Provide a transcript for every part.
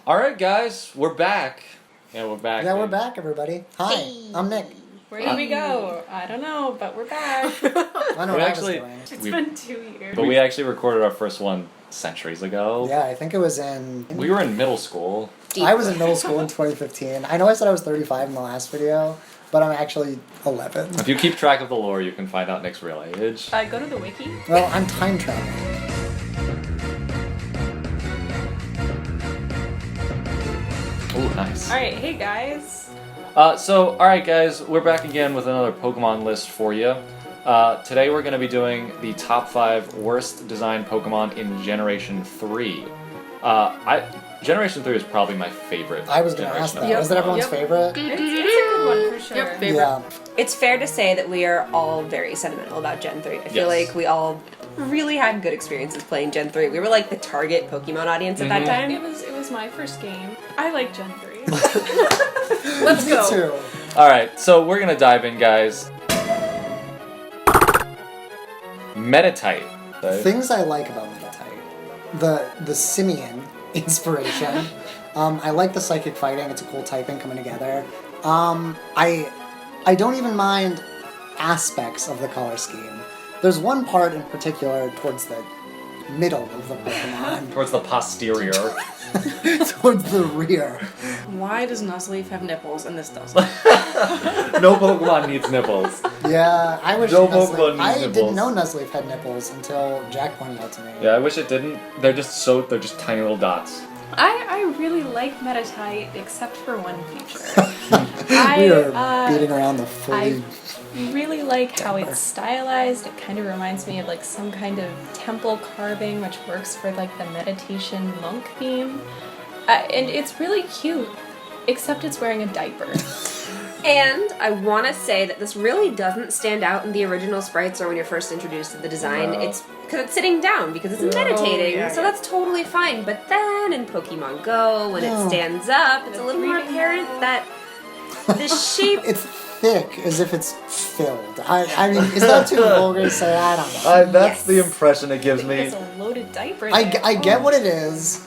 Alright guys, we're back. Yeah, we're back. Yeah, we're back, everybody. Hi, Hey. I'm Nick. Where did we go? I don't know, but we're back. I know We what actually- I was doing. It's been 2 years. But we actually recorded our first one centuries ago. Yeah, I think it was in... We were in middle school. I was in middle school in 2015. I know I said I was 35 in the last video, but I'm actually 11. If you keep track of the lore, you can find out Nick's real age. Go to the wiki. Well, I'm time traveling. Oh, nice. Alright, hey guys. Alright guys, we're back again with another Pokemon list for you. Today we're going to be doing the top 5 worst designed Pokemon in Generation 3. Generation 3 is probably my favorite. I was going to ask that. Yep. Was that everyone's Yep. favorite? It's a good one for sure. Yep, favorite. Yeah. It's fair to say that we are all very sentimental about Gen 3. I feel Yes. like we all really had good experiences playing Gen 3. We were like the target Pokemon audience at that time. It was my first game. I like Gen 3. Let's Me go. too. Alright, so we're going to dive in, guys. Meditite. Things I like about Medicham. The simian inspiration. I like the psychic fighting. It's a cool typing coming together. I don't even mind aspects of the color scheme. There's one part in particular towards the middle of the Pokemon. Towards the posterior. Towards the rear. Why does Nuzleaf have nipples and this doesn't? No Pokemon needs nipples. Yeah, I wish No Nuzleaf... Pokemon I needs didn't nipples. know Nuzleaf had nipples until Jack pointed out to me. Yeah, I wish it didn't. They're just tiny little dots. I really like Meditite, except for one feature. We are beating around the fully... I really like how it's stylized. It kind of reminds me of like some kind of temple carving, which works for like the meditation monk theme. And it's really cute, except it's wearing a diaper. And I want to say that this really doesn't stand out in the original sprites or when you're first introduced to the design. No. It's because it's sitting down because it's meditating, yeah, so yeah. that's totally fine. But then in Pokemon Go, when No. it stands up, it's a little more apparent that the shape... It's thick, as if it's filled. I mean, is that too vulgar to say? I don't know. That's Yes. the impression it I gives think me. it's a loaded diaper. I there. get what it is.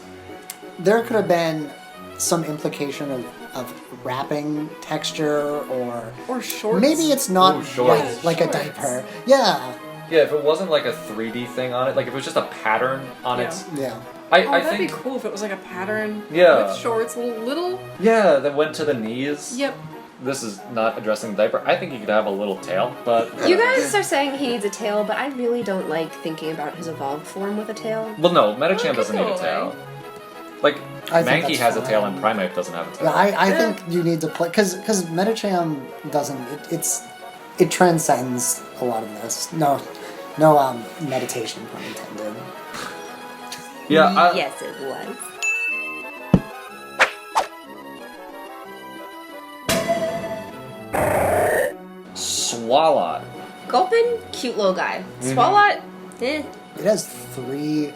There could have been some implication of wrapping texture, or shorts. maybe it's not Ooh, shorts. right, like a Shorts. diaper. Yeah, Yeah, if it wasn't like a 3D thing on it, like if it was just a pattern on Yeah. its... yeah. Oh, I that'd think... be cool if it was like a pattern. Yeah. With shorts, little. Yeah, that went to the knees. Yep. This is not addressing the diaper. I think he could have a little tail, but... You guys are saying he needs a tail, but I really don't like thinking about his evolved form with a tail. Well, no, Medicham Well, it doesn't could need a go tail. Like, I think Mankey that's has a tail fine. and Primeape doesn't have a tail. Yeah, I think you need to play because Medicham doesn't. It transcends a lot of this. No, meditation pun intended. Yeah, Yes, it was. Swalot. Gulpin, cute little guy. Swalot, eh. It has 3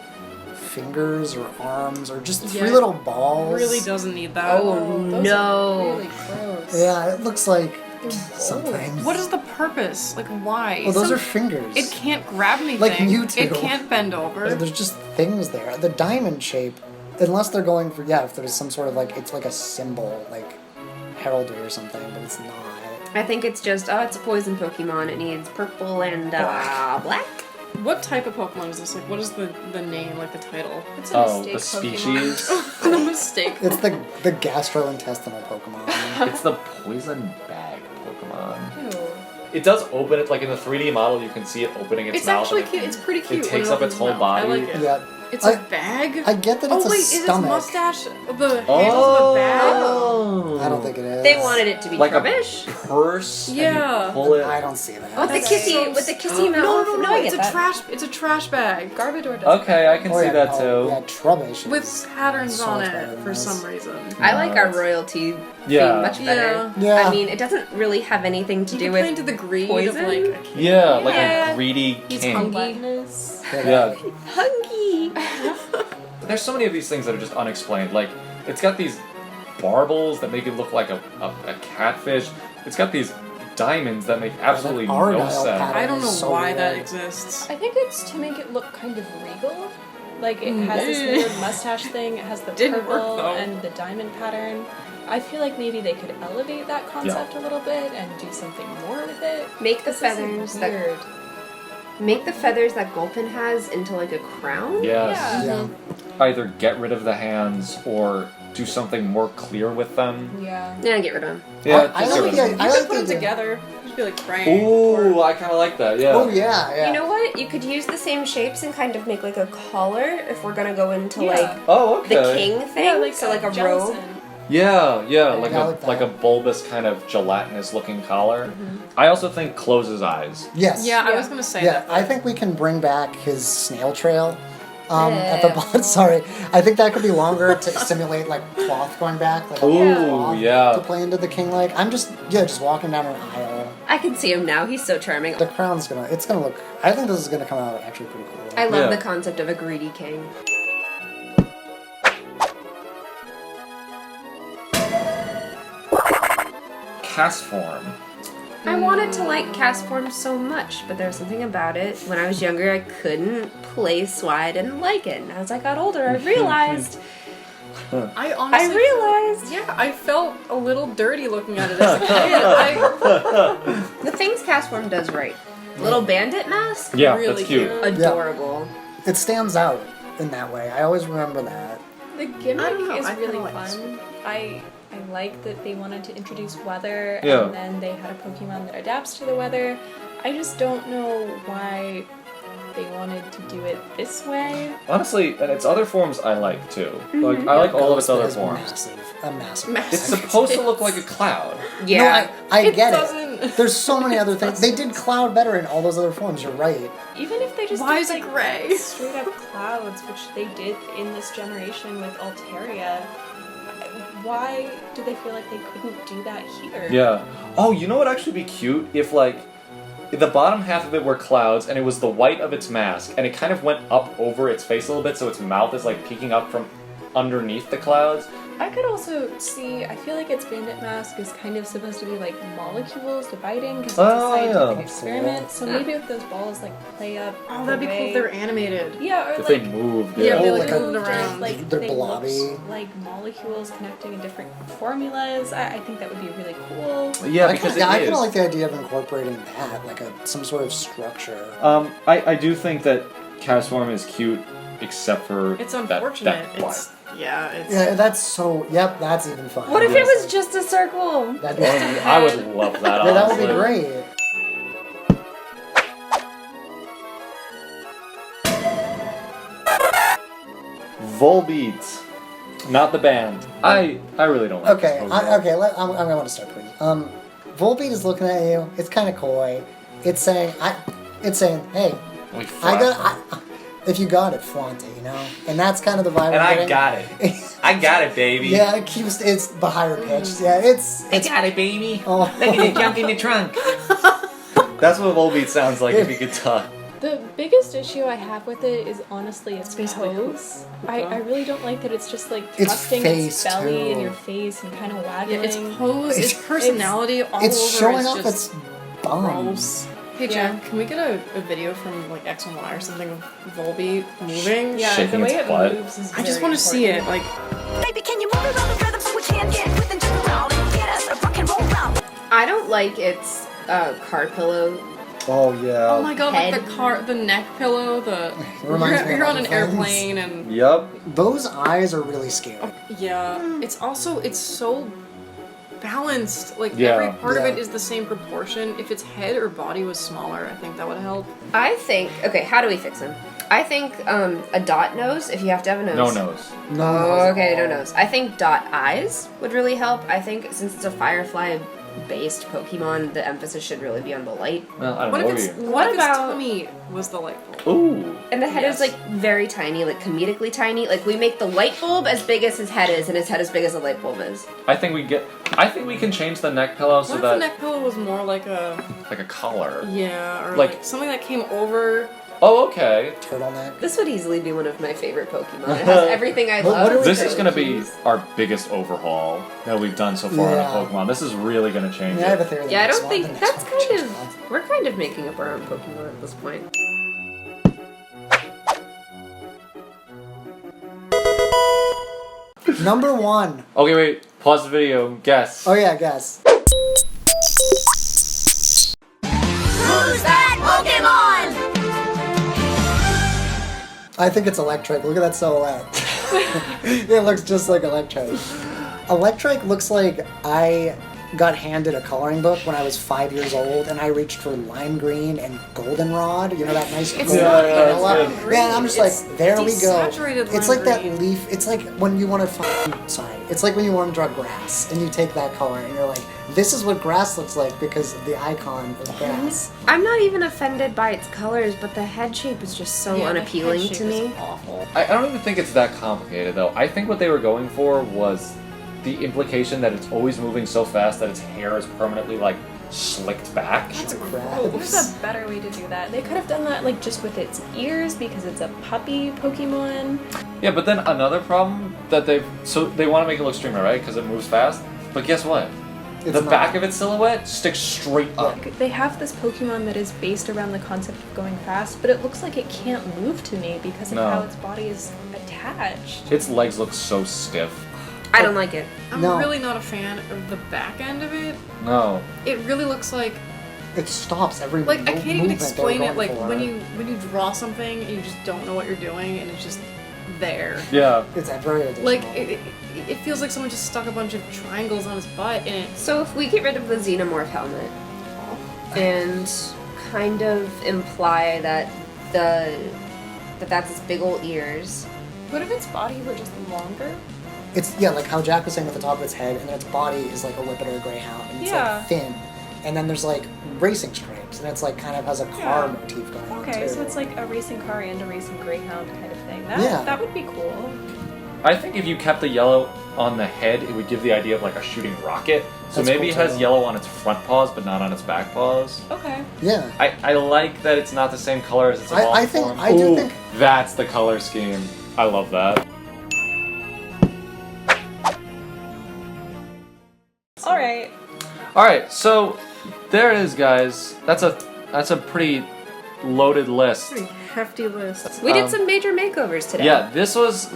fingers or arms or just 3 Yeah. little balls. Really doesn't need that. Oh, Those no. are really gross. Yeah, it looks like sometimes. What is the purpose? Like, why? Well, those are fingers. It can't grab anything. Like Mewtwo. It can't bend over. There's just things there. The diamond shape, unless they're going for if there's some sort of it's like a symbol, like heraldry or something, but it's not. I think it's just, it's a poison Pokemon. It needs purple and black. What type of Pokemon is this? Like, what is the name, like the title? It's a Oh, mistake the Pokemon. species. The mistake. It's the gastrointestinal Pokemon. It's the poison bag Pokemon. Ew. It does open it, like in the 3D model, you can see it opening its It's mouth. actually and cute. It's pretty cute. It when takes up opens its whole mouth. I body. like it. Yeah. It's I- a bag? I get that it's Oh, wait, a is its stomach. mustache the handles of a bag? Oh! I don't think it is. They wanted it to be Like a Trubbish. purse. and you Yeah. pull it. I don't see that. With the That's kissy, so with the kissy No, mouth. no, I it's get a that. It's a trash bag. Garbodor does Okay, I can Oh, see yeah, that oh, too. Yeah, Trubbish. With is- patterns so on much better it than for this. some reason. I like our it's- royalty Yeah. theme much better. Yeah. I mean, it doesn't really have anything to You do can play with into the greed poison? of like a king. Yeah, like Yeah. a greedy He's king. hungry. Gluttonous. Yeah. hunky. There's so many of these things that are just unexplained. Like, it's got these barbels that make it look like a catfish. It's got these diamonds that make absolutely no Argyle sense. pattern. I don't know So why that weird. exists. I think it's to make it look kind of regal. Like, it has this weird mustache thing, it has the Didn't work, purple though. and the diamond pattern. I feel like maybe they could elevate that concept a little bit and do something more with it. Make the This is feathers weird. Make the feathers that Gulpin has into like a crown. Yes. Yeah. Yeah. Either get rid of the hands or do something more clear with them. Yeah. Yeah, get rid of them. Yeah, I just like get rid the of them. I You like could put them the idea. together. Just be like praying. Ooh, I kind of like that. Yeah. Oh yeah, yeah. You know what? You could use the same shapes and kind of make like a collar if we're gonna go into Yeah. like Oh, okay. the king thing. Yeah, like so like a robe. gelatin. Yeah, yeah, like I a like like a that. bulbous kind of gelatinous looking collar. I also think closes eyes. Yes. Yeah, I Yeah. was gonna say Yeah, that. I think we can bring back his snail trail. At the Ew. bottom, sorry. I think that could be longer to simulate like cloth going back, like a Ooh, cloth yeah. to play into the king leg. I'm just walking down an aisle. I can see him now. He's so charming. The crown's it's gonna look. I think this is gonna come out actually pretty cool. I love Yeah. the concept of a greedy king. Castform. I wanted to like Castform so much, but there's something about it. When I was younger, I couldn't place why I didn't like it. And as I got older, I realized. I honestly. Yeah. I felt a little dirty looking at it as a kid. The things Castform does right. Little bandit mask? Yeah, Really that's cute. cute. Adorable. It stands out in that way. I always remember that. The gimmick I don't know, is I kinda really like this fun. I like that they wanted to introduce weather Yeah. and then they had a Pokemon that adapts to the weather. I just don't know why they wanted to do it this way. Honestly, and its other forms I like too. Like I like all of its other Ghost is forms. a massive. Massive. It's supposed to look like a cloud. Yeah. No, I It get doesn't. it. There's so many other things. They did cloud better in all those other forms. You're right. Even if they just Why did, is it like gray? straight up clouds, which they did in this generation with Altaria, why do they feel like they couldn't do that here? Yeah. Oh, you know what actually be cute if like the bottom half of it were clouds and it was the white of its mask and it kind of went up over its face a little bit so its mouth is like peeking up from underneath the clouds. I could also see, I feel like its bandit mask is kind of supposed to be like molecules dividing because it's Oh, a scientific yeah. experiment. So maybe if those balls like play up. Oh, that'd be cool if they were animated. Yeah, or If like. they moved. Yeah, they, Yeah. like, moved moved around. Like They're they blobby. looked like molecules connecting in different formulas. I think that would be really cool. Yeah, I because kinda, I it kind is. of like the idea of incorporating that, like some sort of structure. I do think that Castform is cute except for It's that- unfortunate. that It's it's Yeah, that's so. Yep, that's even fun. What if it Honestly. was just a circle? That'd be, I would love that. yeah, that would be honestly. great. Volbeat, not the band. I really don't like Okay, this Pokemon. okay. I'm going to start putting. Volbeat is looking at you. It's kind of coy. It's saying, hey, We I fucked. got. If you got it, flaunt it, you know. And that's kind of the vibe. And I'm I getting. got it. I got it, baby. Yeah, it keeps. It's the higher pitched. Yeah, it's. got it, baby. Oh. Look at it jump in the trunk. That's what Volbeat sounds like if he could talk. The biggest issue I have with it is honestly its pose. I really don't like that it's just like Its thrusting face, its belly in too. your face and kind of Yeah, waggling. its pose, its personality, all It's over showing is off just its bum. gross. Hey Yeah. Jen, can we get a video from like X and Y or something of Volbeat moving? Yeah, Shaking the way its it butt. moves is I just very want to see it. important. Like, Baby, can you move it on the rhythm so we can get with and jump around and get us a rock and roll round? I don't like its card pillow. Oh yeah. oh my god, Head. like the neck pillow, the reminds me of you're on other an things. airplane and Yep. Those eyes are really scary. yeah, it's so balanced. Like Yeah. every part of Yeah. it is the same proportion. If its head or body was smaller, I think that would help. I think. Okay, how do we fix him? I think a dot nose. If you have to have a nose. No nose. No. Oh, okay, no nose. I think dot eyes would really help. I think since it's a Firefly based Pokemon, the emphasis should really be on the light. Well, I don't What know. if its you. what if its about- tummy was the light bulb? Ooh. And the head Yes. is like very tiny, like comedically tiny. Like we make the light bulb as big as his head is, and his head as big as the light bulb is. I think we can change the neck pillow so What if that the neck pillow was more like a like a collar. yeah, or Like- like something that came over? Oh, okay. Turtleneck. This would easily be one of my favorite Pokemon. It has everything I What love. are we This is gonna be Turtles. our biggest overhaul that we've done so far Yeah. on a Pokemon. This is really gonna change Yeah, I have a it. theory. Yeah, I that don't the think next that's one will kind change of. a lot. We're kind of making up our own Pokemon at this point. Number 1. Okay, wait. Pause the video. Guess. Oh yeah, guess. Who's that Pokemon? I think it's Electric. Look at that silhouette. It looks just like Electric. Electric looks like I got handed a coloring book when I was 5 years old, and I reached for lime green and goldenrod. You know that nice It's gold not vanilla? that's good. Yeah, and I'm just It's like, there we go. desaturated It's lime like that green. leaf. It's like when you want to sorry. It's like when you want to draw grass, and you take that color, and you're like, this is what grass looks like because the icon is grass. I'm not even offended by its colors, but the head shape is just so Yeah, the unappealing head shape to me. is awful. I don't even think it's that complicated, though. I think what they were going for was the implication that it's always moving so fast that its hair is permanently, like, slicked back. That's Crabs. There's a better way to do that. They could have done that like just with its ears because it's a puppy Pokemon. Yeah, but then another problem that they want to make it look streamer, right? Because it moves fast. But guess what? It's The not. back of its silhouette sticks straight up. They have this Pokemon that is based around the concept of going fast, but it looks like it can't move to me because of No. how its body is attached. Its legs look so stiff. I don't like it. I'm No. really not a fan of the back end of it. No. It really looks like It stops every I can't even movement explain they're it. Like going for. when you draw something and you just don't know what you're doing and it's just there. Yeah. It's very additional. Like it feels like someone just stuck a bunch of triangles on his butt and it. So if we get rid of the Xenomorph helmet and kind of imply that that's its big old ears. What if its body were just longer? It's like how Jack was saying at the top of its head, and then its body is like a whippet or a greyhound, and it's Yeah. like thin, and then there's like racing stripes, and it's like kind of has a car Yeah. motif going on Okay, too. so it's like a racing car and a racing greyhound kind of thing. Yeah. That would be cool. I think if you kept the yellow on the head, it would give the idea of like a shooting rocket. So That's maybe cool it has too. yellow on its front paws, but not on its back paws. Okay. Yeah, I like that it's not the same color as its evolved I think form. I do Ooh, think that's the color scheme. I love that. All right. All right, so there it is, guys. That's a pretty loaded list. Pretty hefty list. We did some major makeovers today. Yeah, this was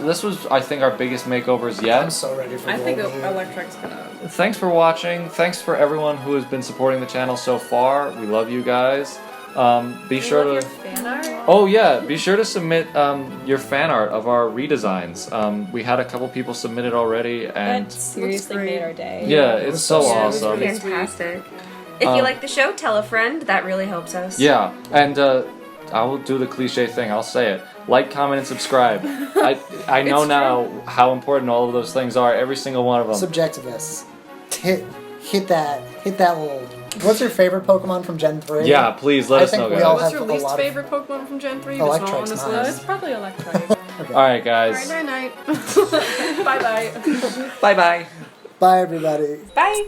I think our biggest makeovers I'm yet. so ready for I think Volbeat. Electric's gonna. Thanks for watching. Thanks for everyone who has been supporting the channel so far. We love you guys. Be sure Love your to. fan art. Oh yeah, be sure to submit your fan art of our redesigns. We had a couple people submit it already, and That seriously made our day. yeah, it's so Yeah, it was awesome. really Fantastic. If Um, you like the show, tell a friend. That really helps us. Yeah, and I will do the cliche thing. I'll say it: like, comment, and subscribe. I know It's now how important all of those things are. Every single one of them. Subjectivist. Hit that little. What's your favorite Pokemon from Gen 3? Yeah, please let I us think know, we all guys. What's have your a least lot of- favorite Pokemon from Gen 3 that's not on Electric's this mine. list? It's probably Electric. All right, guys. Alright, night night. Bye bye. Bye bye. Bye everybody. Bye.